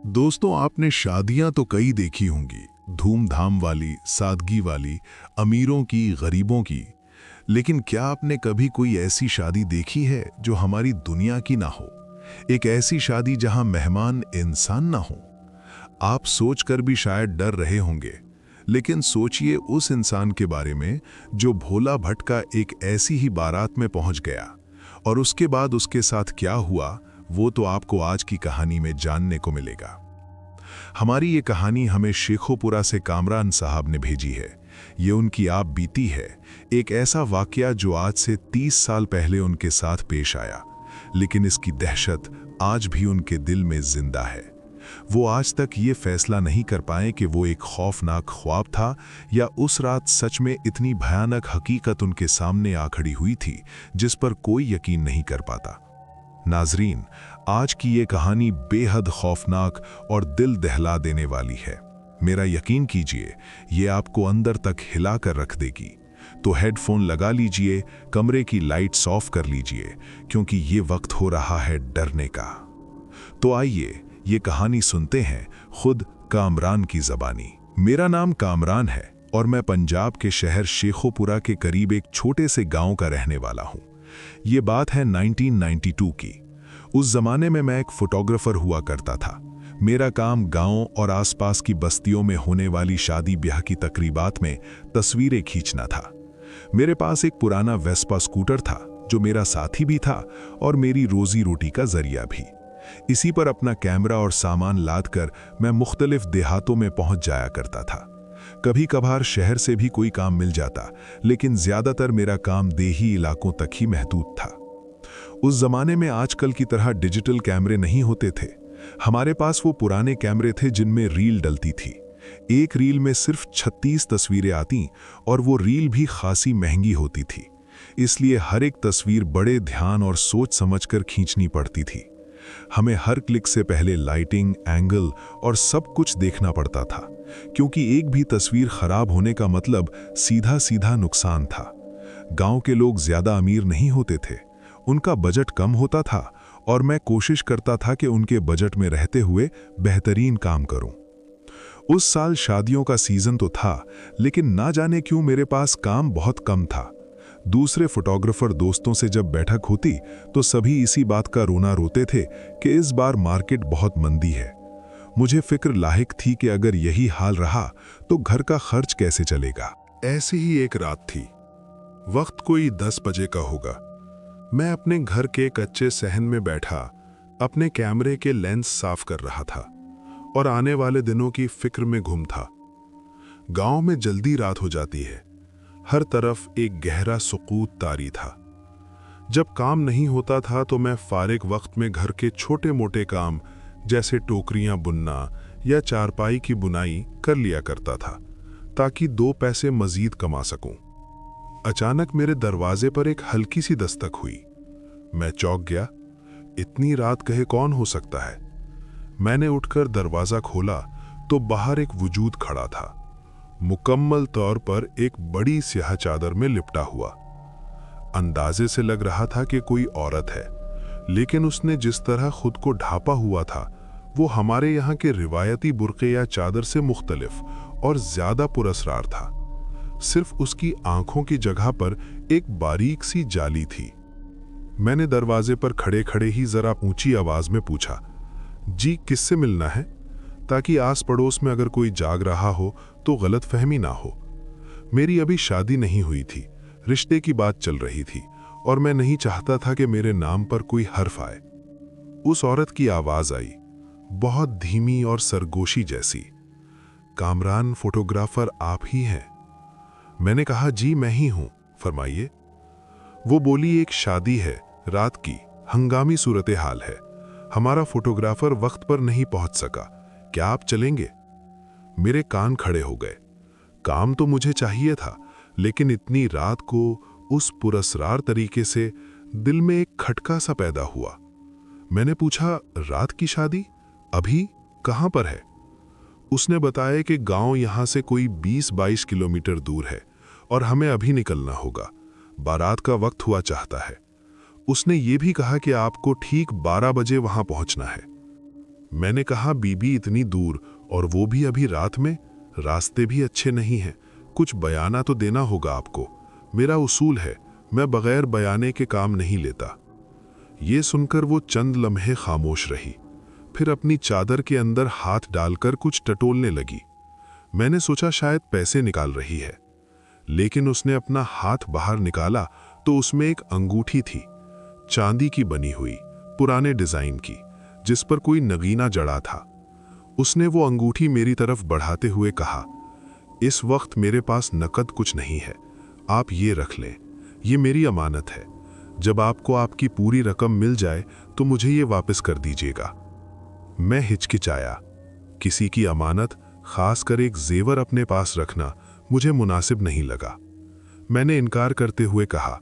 दोस्तों, आपने शादियां तो कई देखी होंगी, धूमधाम वाली, सादगी वाली, अमीरों की, गरीबों की। लेकिन क्या आपने कभी कोई ऐसी शादी देखी है जो हमारी दुनिया की ना हो? एक ऐसी शादी जहां मेहमान इंसान ना हो। आप सोचकर भी शायद डर रहे होंगे, लेकिन सोचिए उस इंसान के बारे में जो भोला भटका एक ऐसी ही बारात में पहुंच गया, और उसके बाद उसके साथ क्या हुआ वो तो आपको आज की कहानी में जानने को मिलेगा। हमारी ये कहानी हमें शेखोपुरा से कामरान साहब ने भेजी है। ये उनकी आप बीती है, एक ऐसा वाकया जो आज से 30 साल पहले उनके साथ पेश आया, लेकिन इसकी दहशत आज भी उनके दिल में जिंदा है। वो आज तक ये फैसला नहीं कर पाए कि वो एक खौफनाक ख्वाब था या उस रात सच में इतनी भयानक हकीकत उनके सामने आ खड़ी हुई थी जिस पर कोई यकीन नहीं कर पाता। नाजरीन, आज की ये कहानी बेहद खौफनाक और दिल दहला देने वाली है। मेरा यकीन कीजिए, ये आपको अंदर तक हिला कर रख देगी। तो हेडफोन लगा लीजिए, कमरे की लाइट्स ऑफ कर लीजिए, क्योंकि ये वक्त हो रहा है डरने का। तो आइए ये कहानी सुनते हैं खुद कामरान की ज़बानी। मेरा नाम कामरान है और मैं पंजाब के शहर शेखोपुरा के करीब एक छोटे से गांव का रहने वाला हूं। ये बात है 1992 की। उस जमाने में मैं एक फोटोग्राफर हुआ करता था। मेरा काम गांव और आसपास की बस्तियों में होने वाली शादी ब्याह की तकरीबात में तस्वीरें खींचना था। मेरे पास एक पुराना वेस्पा स्कूटर था जो मेरा साथी भी था और मेरी रोजी रोटी का जरिया भी। इसी पर अपना कैमरा और सामान लादकर मैं मुख्तलिफ देहातों में पहुंच जाया करता था। कभी कभार शहर से भी कोई काम मिल जाता, लेकिन ज्यादातर मेरा काम देही इलाकों तक ही महदूद था। उस जमाने में आजकल की तरह डिजिटल कैमरे नहीं होते थे। हमारे पास वो पुराने कैमरे थे जिनमें रील डलती थी। एक रील में सिर्फ 36 तस्वीरें आती और वो रील भी खासी महंगी होती थी, इसलिए हर एक तस्वीर बड़े ध्यान और सोच समझकर खींचनी पड़ती थी। हमें हर क्लिक से पहले लाइटिंग, एंगल और सब कुछ देखना पड़ता था, क्योंकि एक भी तस्वीर खराब होने का मतलब सीधा सीधा नुकसान था। गांव के लोग ज्यादा अमीर नहीं होते थे, उनका बजट कम होता था और मैं कोशिश करता था कि उनके बजट में रहते हुए बेहतरीन काम करूं। उस साल शादियों का सीजन तो था, लेकिन ना जाने क्यों मेरे पास काम बहुत कम था। दूसरे फोटोग्राफर दोस्तों से जब बैठक होती तो सभी इसी बात का रोना रोते थे कि इस बार मार्केट बहुत मंदी है। मुझे फिक्र लाहिक थी कि अगर यही हाल रहा तो घर का खर्च कैसे चलेगा। ऐसी ही एक रात थी। वक्त कोई 10 बजे का होगा। मैं अपने घर के कच्चे सहन में बैठा अपने कैमरे के लेंस साफ कर रहा था और आने वाले दिनों की फिक्र में गुम था। गांव में जल्दी रात हो जाती है। हर तरफ एक गहरा सुकूत तारी था। जब काम नहीं होता था तो मैं फारिग वक्त में घर के छोटे मोटे काम जैसे टोकरियां बुनना या चारपाई की बुनाई कर लिया करता था, ताकि 2 पैसे मजीद कमा सकूं। अचानक मेरे दरवाजे पर एक हल्की सी दस्तक हुई। मैं चौंक गया। इतनी रात कहे कौन हो सकता है? मैंने उठकर दरवाजा खोला तो बाहर एक वजूद खड़ा था, मुकम्मल तौर पर एक बड़ी स्याह चादर में लिपटा हुआ। अंदाजे से लग रहा था कि कोई औरत है, लेकिन उसने जिस तरह खुद को ढांपा हुआ था वो हमारे यहाँ के रिवायती बुर्के या चादर से मुख्तलिफ और ज्यादा पुरअसरार था। सिर्फ उसकी आंखों की जगह पर एक बारीक सी जाली थी। मैंने दरवाजे पर खड़े खड़े ही जरा ऊंची आवाज में पूछा, जी किससे मिलना है, ताकि आस पड़ोस में अगर कोई जाग रहा हो तो गलतफहमी ना हो। मेरी अभी शादी नहीं हुई थी, रिश्ते की बात चल रही थी और मैं नहीं चाहता था कि मेरे नाम पर कोई हर्फ आए। उस औरत की आवाज आई, बहुत धीमी और सरगोशी जैसी। कामरान फोटोग्राफर आप ही हैं? मैंने कहा, जी मैं ही हूं, फरमाइए। वो बोली, एक शादी है, रात की, हंगामी सूरत हाल है। हमारा फोटोग्राफर वक्त पर नहीं पहुंच सका, क्या आप चलेंगे? मेरे कान खड़े हो गए। काम तो मुझे चाहिए था, लेकिन इतनी रात को उस पुरअसरार तरीके से दिल में एक खटका सा पैदा हुआ। मैंने पूछा, रात की शादी अभी कहां पर है? उसने बताया कि गांव यहां से कोई 20-22 किलोमीटर दूर है और हमें अभी निकलना होगा। बारात का वक्त हुआ चाहता है। उसने ये भी कहा कि आपको ठीक 12 बजे वहां पहुंचना है। मैंने कहा, बीबी इतनी दूर और वो भी अभी रात में, रास्ते भी अच्छे नहीं हैं, कुछ बयाना तो देना होगा आपको। मेरा उसूल है, मैं बगैर बयाने के काम नहीं लेता। ये सुनकर वो चंद लम्हे खामोश रही, फिर अपनी चादर के अंदर हाथ डालकर कुछ टटोलने लगी। मैंने सोचा शायद पैसे निकाल रही है, लेकिन उसने अपना हाथ बाहर निकाला तो उसमें एक अंगूठी थी, चांदी की बनी हुई, पुराने डिजाइन की, जिस पर कोई नगीना जड़ा था। उसने वो अंगूठी मेरी तरफ बढ़ाते हुए कहा, इस वक्त मेरे पास नकद कुछ नहीं है, आप ये रख लें, ये मेरी अमानत है। जब आपको आपकी पूरी रकम मिल जाए तो मुझे ये वापस कर दीजिएगा। मैं हिचकिचाया। किसी की अमानत, खासकर एक जेवर अपने पास रखना मुझे मुनासिब नहीं लगा। मैंने इनकार करते हुए कहा,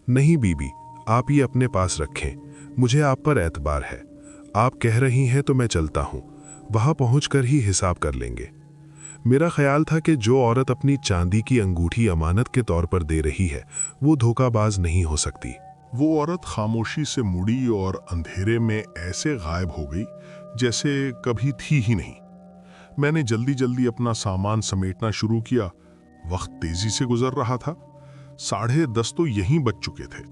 नहीं बीबी, आप ये अपने पास रखें, मुझे आप पर एतबार है। आप कह रही हैं तो मैं चलता हूँ, वहाँ पहुँचकर ही हिसाब कर लेंगे। मेरा ख्याल था कि जो औरत अपनी चांदी की अंगूठी अमानत के तौर पर दे रही है वो धोखाबाज नहीं हो सकती। वो औरत खामोशी से मुड़ी और अंधेरे में ऐसे गायब हो गई जैसे कभी थी ही नहीं। मैंने जल्दी जल्दी अपना सामान समेटना शुरू किया। वक्त तेजी से गुजर रहा था। 10:30 तो यहीं बज चुके थे।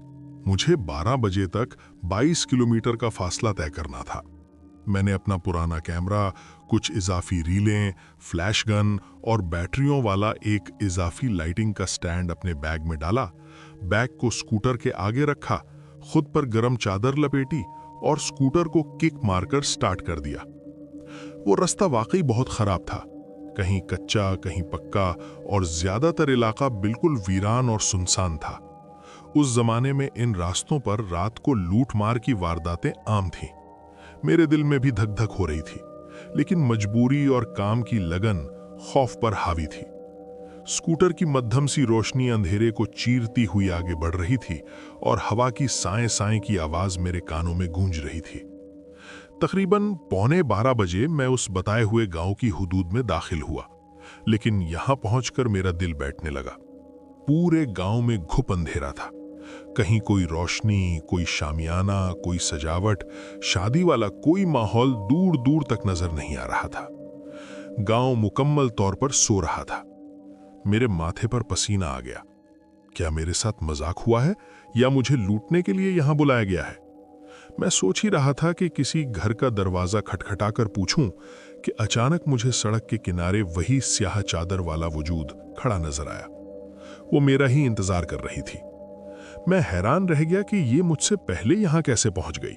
मुझे 12 बजे तक 22 किलोमीटर का फासला तय करना था। मैंने अपना पुराना कैमरा, कुछ इजाफी रीलें, फ्लैश गन और बैटरियों वाला एक इजाफी लाइटिंग का स्टैंड अपने बैग में डाला। बैग को स्कूटर के आगे रखा, खुद पर गरम चादर लपेटी और स्कूटर को किक मारकर स्टार्ट कर दिया। वो रास्ता वाकई बहुत खराब था, कहीं कच्चा, कहीं पक्का, और ज्यादातर इलाका बिल्कुल वीरान और सुनसान था। उस जमाने में इन रास्तों पर रात को लूटमार की वारदातें आम थीं। मेरे दिल में भी धक धक हो रही थी, लेकिन मजबूरी और काम की लगन खौफ पर हावी थी। स्कूटर की मध्यम सी रोशनी अंधेरे को चीरती हुई आगे बढ़ रही थी और हवा की साएं साएं की आवाज मेरे कानों में गूंज रही थी। तकरीबन 11:15 बजे मैं उस बताए हुए गांव की हुदूद में दाखिल हुआ, लेकिन यहां पहुंचकर मेरा दिल बैठने लगा। पूरे गांव में घुप अंधेरा था। कहीं कोई रोशनी, कोई शामियाना, कोई सजावट, शादी वाला कोई माहौल दूर दूर तक नजर नहीं आ रहा था। गांव मुकम्मल तौर पर सो रहा था। मेरे माथे पर पसीना आ गया। क्या मेरे साथ मजाक हुआ है या मुझे लूटने के लिए यहां बुलाया गया है? मैं सोच ही रहा था कि किसी घर का दरवाजा खटखटाकर पूछूं कि अचानक मुझे सड़क के किनारे वही स्याह चादर वाला वजूद खड़ा नजर आया। वो मेरा ही इंतजार कर रही थी। मैं हैरान रह गया कि ये मुझसे पहले यहां कैसे पहुंच गई।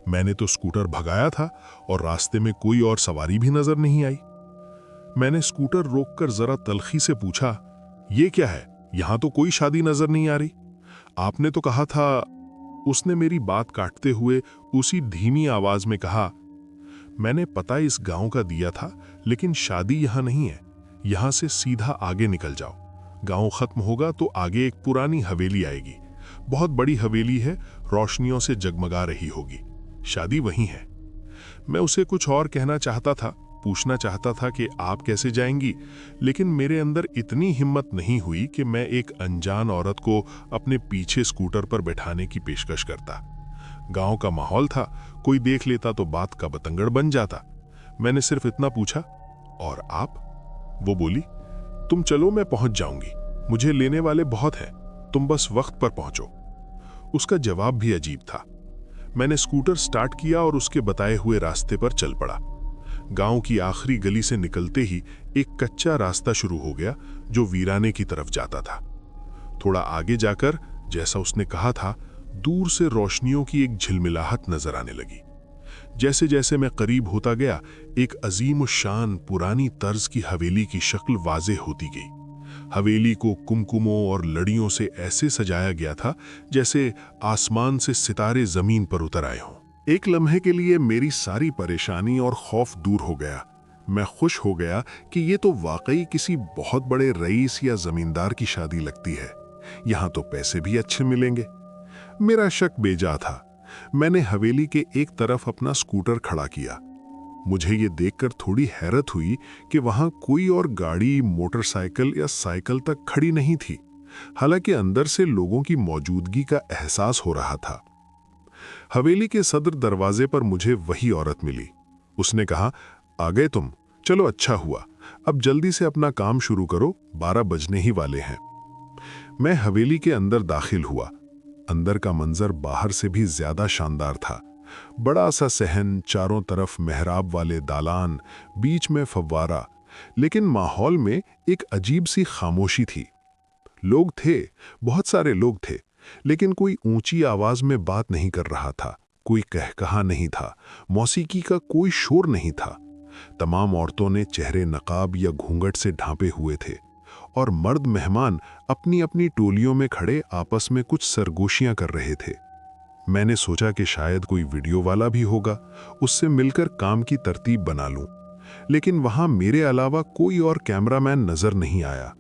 मैंने तो स्कूटर भगाया था और रास्ते में कोई और सवारी भी नजर नहीं आई। मैंने स्कूटर रोककर जरा तल्खी से पूछा, ये क्या है? यहां तो कोई शादी नजर नहीं आ रही। आपने तो कहा था। उसने मेरी बात काटते हुए उसी धीमी आवाज में कहा, मैंने पता इस गांव का दिया था, लेकिन शादी यहां नहीं है। यहां से सीधा आगे निकल जाओ। गांव खत्म होगा तो आगे एक पुरानी हवेली आएगी। बहुत बड़ी हवेली है, रोशनियों से जगमगा रही होगी। शादी वहीं है। मैं उसे कुछ और कहना चाहता था, पूछना चाहता था कि आप कैसे जाएंगी, लेकिन मेरे अंदर इतनी हिम्मत नहीं हुई कि मैं एक अनजान औरत को अपने पीछे स्कूटर पर बैठाने की पेशकश करता। गांव का माहौल था, कोई देख लेता तो बात का बतंगड़ बन जाता। मैंने सिर्फ इतना पूछा, और आप? वो बोली, तुम चलो, मैं पहुंच जाऊंगी। मुझे लेने वाले बहुत हैं, तुम बस वक्त पर पहुंचो। उसका जवाब भी अजीब था। मैंने स्कूटर स्टार्ट किया और उसके बताए हुए रास्ते पर चल पड़ा। गांव की आखिरी गली से निकलते ही एक कच्चा रास्ता शुरू हो गया जो वीराने की तरफ जाता था। थोड़ा आगे जाकर, जैसा उसने कहा था, दूर से रोशनियों की एक झिलमिलाहट नजर आने लगी। जैसे जैसे मैं करीब होता गया, एक अजीम शान पुरानी तर्ज की हवेली की शक्ल वाज़ेह होती गई। हवेली को कुमकुमों और लड़ियों से ऐसे सजाया गया था जैसे आसमान से सितारे जमीन पर उतर आए हों। एक लम्हे के लिए मेरी सारी परेशानी और खौफ दूर हो गया। मैं खुश हो गया कि ये तो वाकई किसी बहुत बड़े रईस या जमींदार की शादी लगती है। यहाँ तो पैसे भी अच्छे मिलेंगे। मेरा शक बेजा था। मैंने हवेली के एक तरफ अपना स्कूटर खड़ा किया। मुझे ये देखकर थोड़ी हैरत हुई कि वहां कोई और गाड़ी, मोटरसाइकिल या साइकिल तक खड़ी नहीं थी। हालांकि अंदर से लोगों की मौजूदगी का एहसास हो रहा था। हवेली के सदर दरवाजे पर मुझे वही औरत मिली। उसने कहा, आ गए तुम, चलो अच्छा हुआ, अब जल्दी से अपना काम शुरू करो, 12 बजने ही वाले हैं। मैं हवेली के अंदर दाखिल हुआ। अंदर का मंजर बाहर से भी ज्यादा शानदार था। बड़ा सा सहन, चारों तरफ मेहराब वाले दालान, बीच में फव्वारा, लेकिन माहौल में एक अजीब सी खामोशी थी। लोग थे, बहुत सारे लोग थे, लेकिन कोई ऊंची आवाज में बात नहीं कर रहा था, कोई कहकहा नहीं था, मौसीकी का कोई शोर नहीं था। तमाम औरतों ने चेहरे नकाब या घूंघट से ढांपे हुए थे और मर्द मेहमान अपनी अपनी टोलियों में खड़े आपस में कुछ सरगोशियां कर रहे थे। मैंने सोचा कि शायद कोई वीडियो वाला भी होगा, उससे मिलकर काम की तरतीब बना लूं, लेकिन वहां मेरे अलावा कोई और कैमरामैन नजर नहीं आया।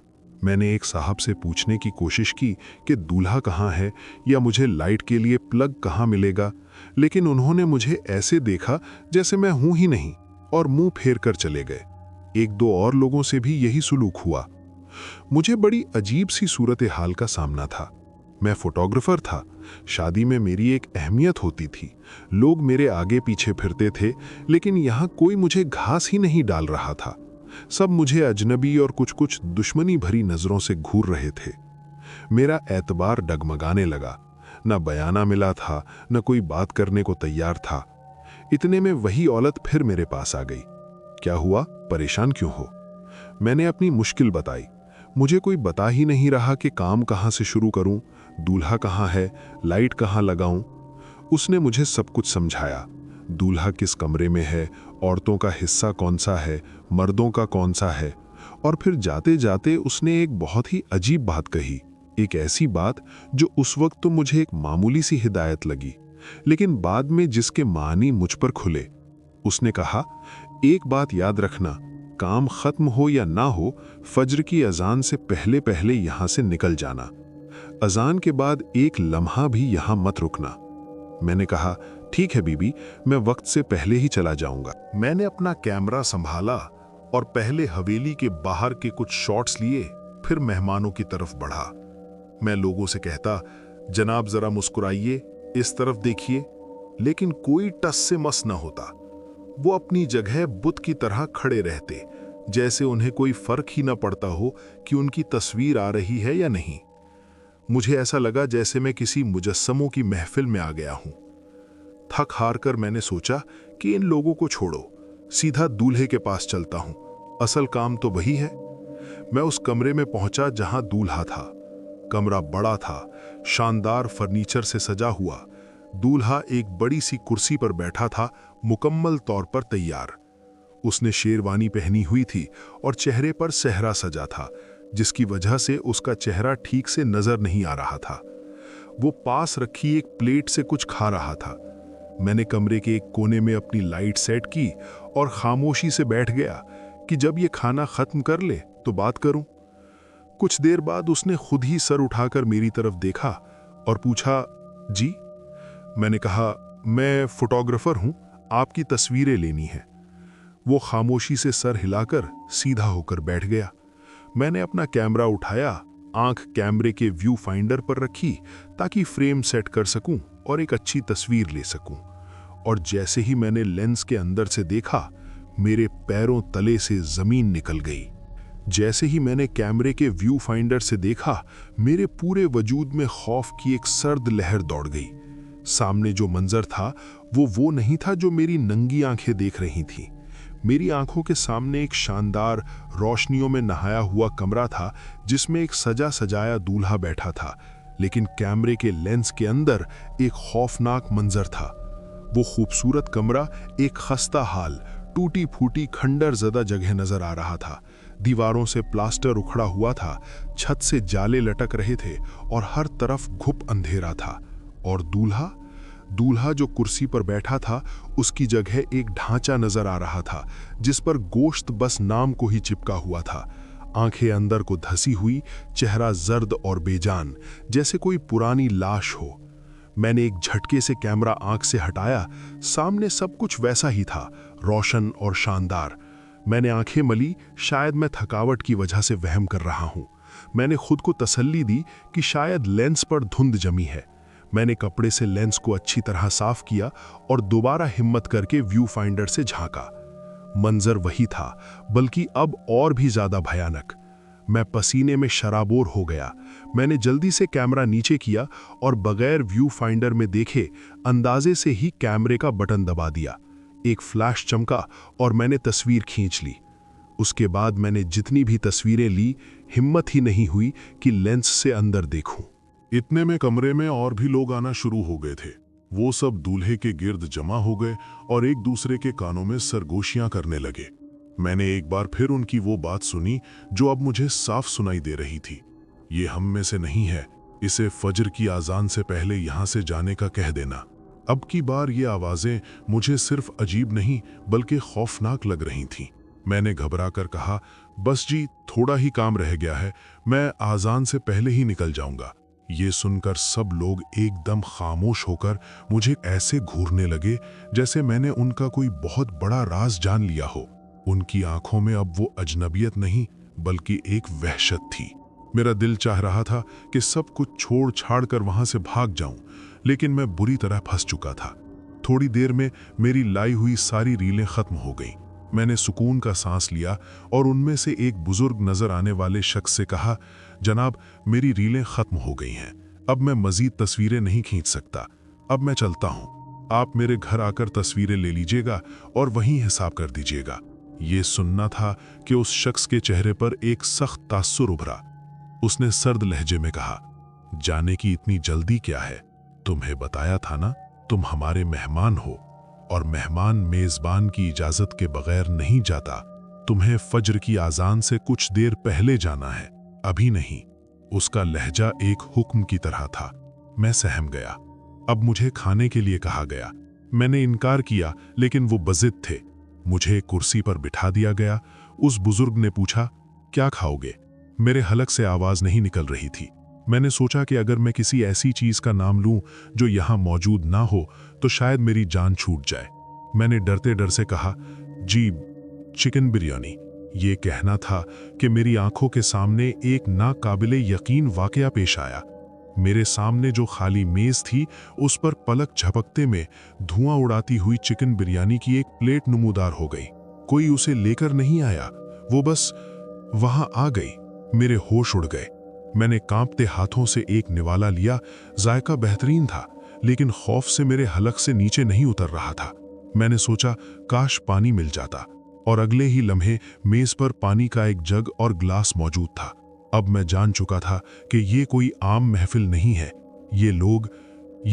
मैंने एक साहब से पूछने की कोशिश की कि दूल्हा कहाँ है या मुझे लाइट के लिए प्लग कहाँ मिलेगा, लेकिन उन्होंने मुझे ऐसे देखा जैसे मैं हूं ही नहीं और मुंह फेर कर चले गए। एक दो और लोगों से भी यही सुलूक हुआ। मुझे बड़ी अजीब सी सूरत हाल का सामना था। मैं फोटोग्राफर था, शादी में मेरी एक अहमियत होती थी, लोग मेरे आगे पीछे फिरते थे, लेकिन यहाँ कोई मुझे घास ही नहीं डाल रहा था। सब मुझे अजनबी और कुछ कुछ दुश्मनी भरी नजरों से घूर रहे थे। मेरा एतबार डगमगाने लगा। न बयाना मिला था, न कोई बात करने को तैयार था। इतने में वही औलत फिर मेरे पास आ गई। क्या हुआ, परेशान क्यों हो? मैंने अपनी मुश्किल बताई। मुझे कोई बता ही नहीं रहा कि काम कहाँ से शुरू करूं, दूल्हा कहाँ है, लाइट कहाँ लगाऊं। उसने मुझे सब कुछ समझाया। दूल्हा किस कमरे में है, औरतों का हिस्सा कौन सा है, मर्दों का कौन सा है। और फिर जाते जाते उसने एक बहुत ही अजीब बात कही, एक ऐसी बात जो उस वक्त तो मुझे एक मामूली सी हिदायत लगी, लेकिन बाद में जिसके मानी मुझ पर खुले। उसने कहा, एक बात याद रखना, काम खत्म हो या ना हो, फज्र की अजान से पहले पहले यहां से निकल जाना। अजान के बाद एक लम्हा भी यहां मत रुकना। मैंने कहा, ठीक है बीबी, मैं वक्त से पहले ही चला जाऊंगा। मैंने अपना कैमरा संभाला और पहले हवेली के बाहर के कुछ शॉट्स लिए, फिर मेहमानों की तरफ बढ़ा। मैं लोगों से कहता, जनाब जरा मुस्कुराइए, इस तरफ देखिए, लेकिन कोई टस से मस न होता। वो अपनी जगह बुत की तरह खड़े रहते, जैसे उन्हें कोई फर्क ही न पड़ता हो कि उनकी तस्वीर आ रही है या नहीं। मुझे ऐसा लगा जैसे मैं किसी मुजस्समों की महफिल में आ गया हूं। थक हार कर मैंने सोचा कि इन लोगों को छोड़ो, सीधा दूल्हे के पास चलता हूं, असल काम तो वही है। मैं उस कमरे में पहुंचा जहां दूल्हा था। कमरा बड़ा था, शानदार फर्नीचर से सजा हुआ। दूल्हा एक बड़ी सी कुर्सी पर बैठा था, मुकम्मल तौर पर तैयार। उसने शेरवानी पहनी हुई थी और चेहरे पर सेहरा सजा था, जिसकी वजह से उसका चेहरा ठीक से नजर नहीं आ रहा था। वो पास रखी एक प्लेट से कुछ खा रहा था। मैंने कमरे के एक कोने में अपनी लाइट सेट की और खामोशी से बैठ गया कि जब ये खाना खत्म कर ले तो बात करूं। कुछ देर बाद उसने खुद ही सर उठाकर मेरी तरफ देखा और पूछा, जी? मैंने कहा, मैं फोटोग्राफर हूं, आपकी तस्वीरें लेनी है। वो खामोशी से सर हिलाकर सीधा होकर बैठ गया। मैंने अपना कैमरा उठाया, आंख कैमरे के व्यू फाइंडर पर रखी ताकि फ्रेम सेट कर सकूं और एक अच्छी तस्वीर ले सकूं। और जैसे ही मैंने लेंस के अंदर से देखा, मेरे पैरों तले से जमीन निकल गई। जैसे ही मैंने कैमरे के व्यू फाइंडर से देखा, मेरे पूरे वजूद में खौफ की एक सर्द लहर दौड़ गई। सामने जो मंजर था वो नहीं था जो मेरी नंगी आंखें देख रही थीं। मेरी आंखों के सामने एक शानदार रोशनियों में नहाया हुआ कमरा था, जिसमें एक सजा सजाया दूल्हा बैठा था, लेकिन कैमरे के लेंस के अंदर एक खौफनाक मंजर था। वो खूबसूरत कमरा एक खस्ता हाल, टूटी फूटी खंडर ज़दा जगह नजर आ रहा था। दीवारों से प्लास्टर उखड़ा हुआ था, छत से जाले लटक रहे थे और हर तरफ घुप अंधेरा था। और दूल्हा जो कुर्सी पर बैठा था, उसकी जगह एक ढांचा नजर आ रहा था, जिस पर गोश्त बस नाम को ही चिपका हुआ था। आंखें अंदर को धसी हुई, चेहरा जर्द और बेजान, जैसे कोई पुरानी लाश हो। मैंने एक झटके से कैमरा आंख से हटाया। सामने सब कुछ वैसा ही था, रोशन और शानदार। मैंने आंखें मली, शायद मैं थकावट की वजह से वहम कर रहा हूं। मैंने खुद को तसल्ली दी कि शायद लेंस पर धुंध जमी है। मैंने कपड़े से लेंस को अच्छी तरह साफ किया और दोबारा हिम्मत करके व्यू फाइंडर से झांका। मंजर वही था, बल्कि अब और भी ज्यादा भयानक। मैं पसीने में शराबोर हो गया। मैंने जल्दी से कैमरा नीचे किया और बगैर व्यू फाइंडर में देखे अंदाजे से ही कैमरे का बटन दबा दिया। एक फ्लैश चमका और मैंने तस्वीर खींच ली। उसके बाद मैंने जितनी भी तस्वीरें ली, हिम्मत ही नहीं हुई कि लेंस से अंदर देखूं। इतने में कमरे में और भी लोग आना शुरू हो गए थे। वो सब दूल्हे के गिर्द जमा हो गए और एक दूसरे के कानों में सरगोशियां करने लगे। मैंने एक बार फिर उनकी वो बात सुनी जो अब मुझे साफ सुनाई दे रही थी। ये हम में से नहीं है, इसे फजर की आजान से पहले यहां से जाने का कह देना। अब की बार ये आवाजें मुझे सिर्फ अजीब नहीं बल्कि खौफनाक लग रही थीं। मैंने घबरा कर कहा, बस जी, थोड़ा ही काम रह गया है, मैं आजान से पहले ही निकल जाऊंगा। ये सुनकर सब लोग एकदम खामोश होकर मुझे ऐसे घूरने लगे जैसे मैंने उनका कोई बहुत बड़ा राज जान लिया हो। उनकी आंखों में अब वो अजनबियत नहीं बल्कि एक वहशत थी। मेरा दिल चाह रहा था कि सब कुछ छोड़ छाड़ कर वहां से भाग जाऊं, लेकिन मैं बुरी तरह फंस चुका था। थोड़ी देर में मेरी लाई हुई सारी रीलें खत्म हो गईं। मैंने सुकून का सांस लिया और उनमें से एक बुजुर्ग नजर आने वाले शख्स से कहा, जनाब, मेरी रीलें खत्म हो गई हैं, अब मैं मजीद तस्वीरें नहीं खींच सकता, अब मैं चलता हूं। आप मेरे घर आकर तस्वीरें ले लीजिएगा और वहीं हिसाब कर दीजिएगा। ये सुनना था कि उस शख्स के चेहरे पर एक सख्त तासुर उभरा। उसने सर्द लहजे में कहा, जाने की इतनी जल्दी क्या है? तुम्हें बताया था ना, तुम हमारे मेहमान हो और मेहमान मेजबान की इजाजत के बगैर नहीं जाता। तुम्हें फज्र की आजान से कुछ देर पहले जाना है, अभी नहीं। उसका लहजा एक हुक्म की तरह था। मैं सहम गया। अब मुझे खाने के लिए कहा गया। मैंने इनकार किया, लेकिन वो बज़िद थे। मुझे कुर्सी पर बिठा दिया गया। उस बुजुर्ग ने पूछा, क्या खाओगे? मेरे हलक से आवाज नहीं निकल रही थी। मैंने सोचा कि अगर मैं किसी ऐसी चीज का नाम लूं जो यहां मौजूद ना हो तो शायद मेरी जान छूट जाए। मैंने डरते डर से कहा, जी, चिकन बिरयानी। ये कहना था कि मेरी आंखों के सामने एक नाकाबिले यकीन वाकया पेश आया। मेरे सामने जो खाली मेज थी, उस पर पलक झपकते में धुआं उड़ाती हुई चिकन बिरयानी की एक प्लेट नमूदार हो गई। कोई उसे लेकर नहीं आया, वो बस वहां आ गई। मेरे होश उड़ गए। मैंने कांपते हाथों से एक निवाला लिया। जायका बेहतरीन था, लेकिन खौफ से मेरे हलक से नीचे नहीं उतर रहा था। मैंने सोचा, काश पानी मिल जाता, और अगले ही लम्हे मेज पर पानी का एक जग और ग्लास मौजूद था। अब मैं जान चुका था कि ये कोई आम महफिल नहीं है। ये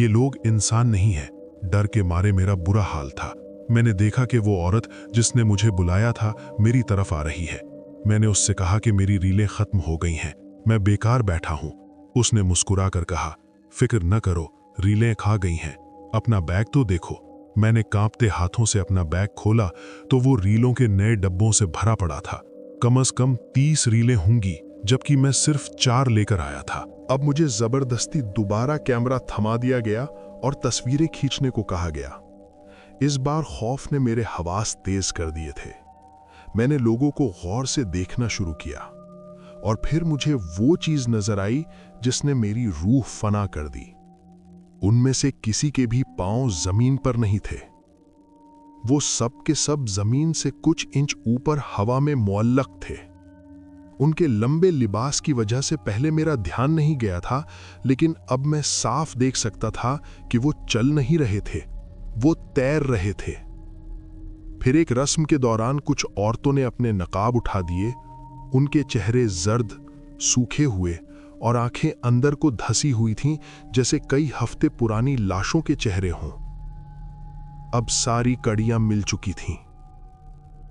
लोग इंसान नहीं है। डर के मारे मेरा बुरा हाल था। मैंने देखा कि वो औरत जिसने मुझे बुलाया था मेरी तरफ आ रही है। मैंने उससे कहा कि मेरी रीलें खत्म हो गई हैं, मैं बेकार बैठा हूं। उसने मुस्कुरा कर कहा, फिक्र न करो, रीलें खा गई हैं, अपना बैग तो देखो। मैंने कांपते हाथों से अपना बैग खोला तो वो रीलों के नए डब्बों से भरा पड़ा था। कम से कम 30 रीलें होंगी, जबकि मैं सिर्फ 4 लेकर आया था। अब मुझे जबरदस्ती दोबारा कैमरा थमा दिया गया और तस्वीरें खींचने को कहा गया। इस बार खौफ ने मेरे हवास तेज कर दिए थे। मैंने लोगों को गौर से देखना शुरू किया और फिर मुझे वो चीज नजर आई जिसने मेरी रूह फना कर दी। उनमें से किसी के भी पांव जमीन पर नहीं थे। वो सब के सब जमीन से कुछ इंच ऊपर हवा में मुअल्लक थे। उनके लंबे लिबास की वजह से पहले मेरा ध्यान नहीं गया था, लेकिन अब मैं साफ देख सकता था कि वो चल नहीं रहे थे, वो तैर रहे थे। फिर एक रस्म के दौरान कुछ औरतों ने अपने नकाब उठा दिए। उनके चेहरे जर्द, सूखे हुए और आंखें अंदर को धसी हुई थीं, जैसे कई हफ्ते पुरानी लाशों के चेहरे हों। अब सारी कड़ियां मिल चुकी थीं।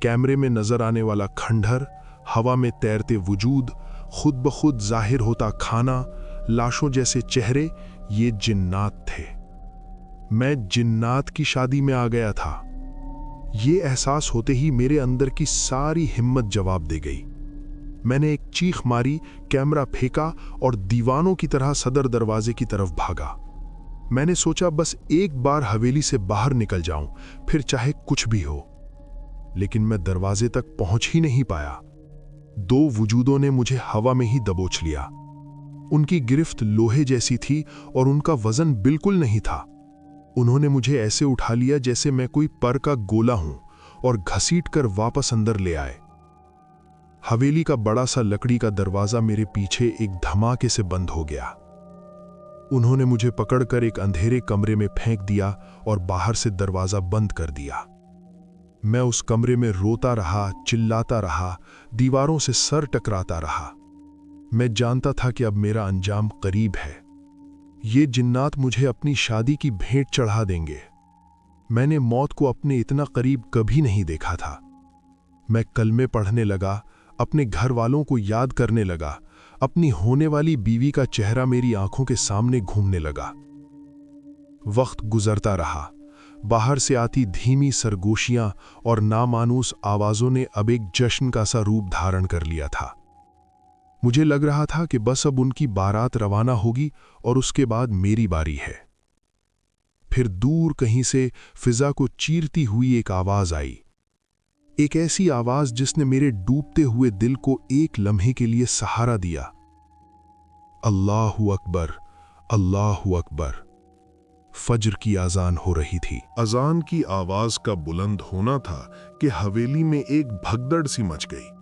कैमरे में नजर आने वाला खंडहर, हवा में तैरते वजूद, खुद ब खुद जाहिर होता खाना, लाशों जैसे चेहरे, ये जिन्नात थे। मैं जिन्नात की शादी में आ गया था। ये एहसास होते ही मेरे अंदर की सारी हिम्मत जवाब दे गई। मैंने एक चीख मारी, कैमरा फेंका और दीवानों की तरह सदर दरवाजे की तरफ भागा। मैंने सोचा बस एक बार हवेली से बाहर निकल जाऊं, फिर चाहे कुछ भी हो। लेकिन मैं दरवाजे तक पहुंच ही नहीं पाया। 2 वजूदों ने मुझे हवा में ही दबोच लिया। उनकी गिरफ्त लोहे जैसी थी और उनका वजन बिल्कुल नहीं था। उन्होंने मुझे ऐसे उठा लिया जैसे मैं कोई पर का गोला हूं और घसीट कर वापस अंदर ले आए। हवेली का बड़ा सा लकड़ी का दरवाजा मेरे पीछे एक धमाके से बंद हो गया। उन्होंने मुझे पकड़कर एक अंधेरे कमरे में फेंक दिया और बाहर से दरवाजा बंद कर दिया। मैं उस कमरे में रोता रहा, चिल्लाता रहा, दीवारों से सर टकराता रहा। मैं जानता था कि अब मेरा अंजाम करीब है। ये जिन्नात मुझे अपनी शादी की भेंट चढ़ा देंगे। मैंने मौत को अपने इतना करीब कभी नहीं देखा था। मैं कलमे पढ़ने लगा, अपने घर वालों को याद करने लगा, अपनी होने वाली बीवी का चेहरा मेरी आंखों के सामने घूमने लगा। वक्त गुजरता रहा। बाहर से आती धीमी सरगोशियां और नामानूस आवाजों ने अब एक जश्न का सा रूप धारण कर लिया था। मुझे लग रहा था कि बस अब उनकी बारात रवाना होगी और उसके बाद मेरी बारी है। फिर दूर कहीं से फिजा को चीरती हुई एक आवाज आई, एक ऐसी आवाज जिसने मेरे डूबते हुए दिल को एक लम्हे के लिए सहारा दिया। अल्लाहु अकबर, अल्लाहु अकबर। फज्र की आजान हो रही थी। अजान की आवाज का बुलंद होना था कि हवेली में एक भगदड़ सी मच गई।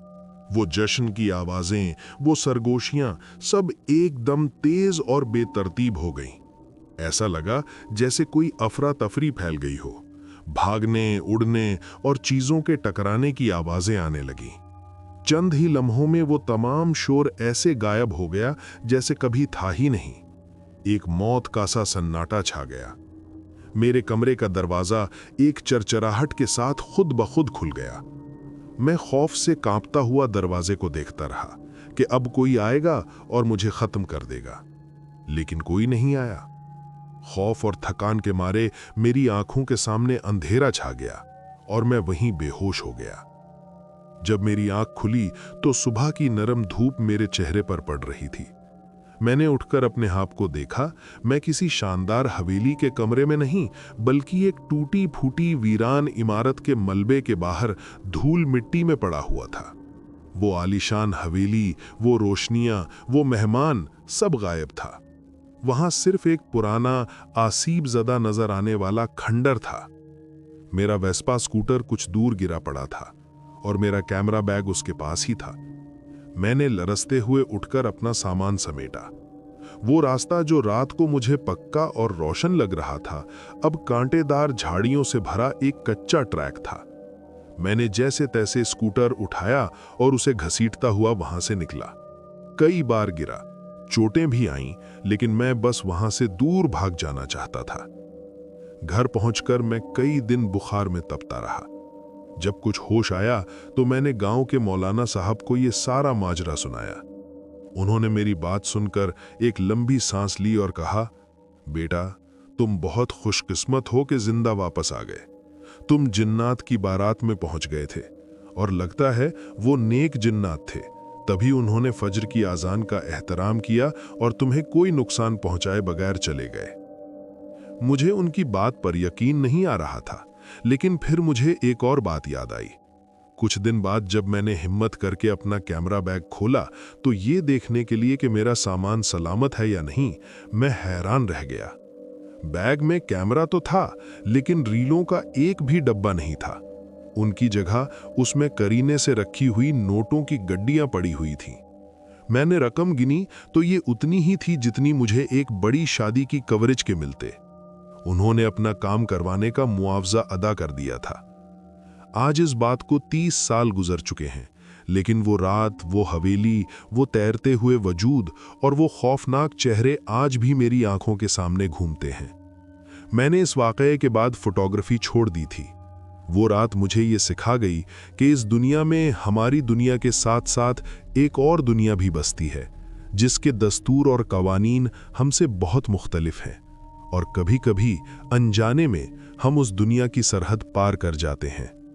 वो जश्न की आवाजें, वो सरगोशियां, सब एकदम तेज और बेतरतीब हो गईं। ऐसा लगा जैसे कोई अफरा तफरी फैल गई हो। भागने, उड़ने और चीजों के टकराने की आवाजें आने लगीं। चंद ही लम्हों में वो तमाम शोर ऐसे गायब हो गया जैसे कभी था ही नहीं। एक मौत का सा सन्नाटा छा गया। मेरे कमरे का दरवाजा एक चरचराहट के साथ खुद ब खुद खुल गया। मैं खौफ से कांपता हुआ दरवाजे को देखता रहा कि अब कोई आएगा और मुझे खत्म कर देगा, लेकिन कोई नहीं आया। खौफ और थकान के मारे मेरी आंखों के सामने अंधेरा छा गया और मैं वहीं बेहोश हो गया। जब मेरी आंख खुली तो सुबह की नरम धूप मेरे चेहरे पर पड़ रही थी। मैंने उठकर अपने आप को देखा। मैं किसी शानदार हवेली के कमरे में नहीं, बल्कि एक टूटी फूटी वीरान इमारत के मलबे के बाहर धूल मिट्टी में पड़ा हुआ था। वो आलीशान हवेली, वो रोशनियां, वो मेहमान, सब गायब था। वहां सिर्फ एक पुराना आसीब ज़दा नजर आने वाला खंडर था। मेरा वेस्पा स्कूटर कुछ दूर गिरा पड़ा था और मेरा कैमरा बैग उसके पास ही था। मैंने लरसते हुए उठकर अपना सामान समेटा। वो रास्ता जो रात को मुझे पक्का और रोशन लग रहा था, अब कांटेदार झाड़ियों से भरा एक कच्चा ट्रैक था। मैंने जैसे तैसे स्कूटर उठाया और उसे घसीटता हुआ वहां से निकला। कई बार गिरा, चोटें भी आईं, लेकिन मैं बस वहां से दूर भाग जाना चाहता था। घर पहुंचकर मैं कई दिन बुखार में तपता रहा। जब कुछ होश आया तो मैंने गांव के मौलाना साहब को ये सारा माजरा सुनाया। उन्होंने मेरी बात सुनकर एक लंबी सांस ली और कहा, बेटा, तुम बहुत खुशकिस्मत हो कि जिंदा वापस आ गए। तुम जिन्नात की बारात में पहुंच गए थे और लगता है वो नेक जिन्नात थे, तभी उन्होंने फज्र की आजान का एहतराम किया और तुम्हें कोई नुकसान पहुंचाए बगैर चले गए। मुझे उनकी बात पर यकीन नहीं आ रहा था, लेकिन फिर मुझे एक और बात याद आई। कुछ दिन बाद जब मैंने हिम्मत करके अपना कैमरा बैग खोला तो ये देखने के लिए कि मेरा सामान सलामत है या नहीं, मैं हैरान रह गया। बैग में कैमरा तो था, लेकिन रीलों का एक भी डब्बा नहीं था। उनकी जगह उसमें करीने से रखी हुई नोटों की गड्डियां पड़ी हुई थीं। मैंने रकम गिनी तो ये उतनी ही थी जितनी मुझे एक बड़ी शादी की कवरेज के मिलते। उन्होंने अपना काम करवाने का मुआवजा अदा कर दिया था। आज इस बात को 30 साल गुजर चुके हैं, लेकिन वो रात, वो हवेली, वो तैरते हुए वजूद और वो खौफनाक चेहरे आज भी मेरी आंखों के सामने घूमते हैं। मैंने इस वाकये के बाद फोटोग्राफी छोड़ दी थी। वो रात मुझे ये सिखा गई कि इस दुनिया में हमारी दुनिया के साथ साथ एक और दुनिया भी बसती है, जिसके दस्तूर और कवानीन हमसे बहुत मुख्तलिफ हैं, और कभी-कभी अनजाने में हम उस दुनिया की सरहद पार कर जाते हैं।